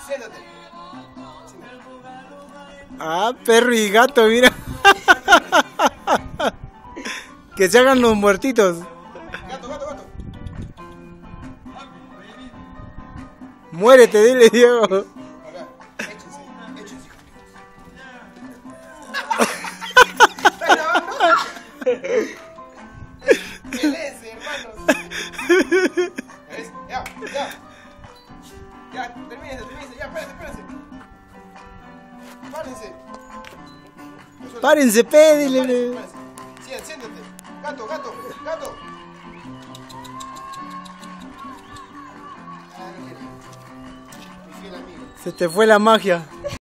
Siéntate. Ah, perro y gato, mira. Que se hagan los muertitos. Gato, gato, gato. Muérete, dile, Diego. Acá, échense, échense. ¿Estás grabando? Pelece, hermanos. ¿Ves? Ya, ya. Ya, termínese, ya, espérense. Párense. Párense, dile. Siéntate. Gato. Ah, no quiere. Mi fiel amigo. Se te fue la magia.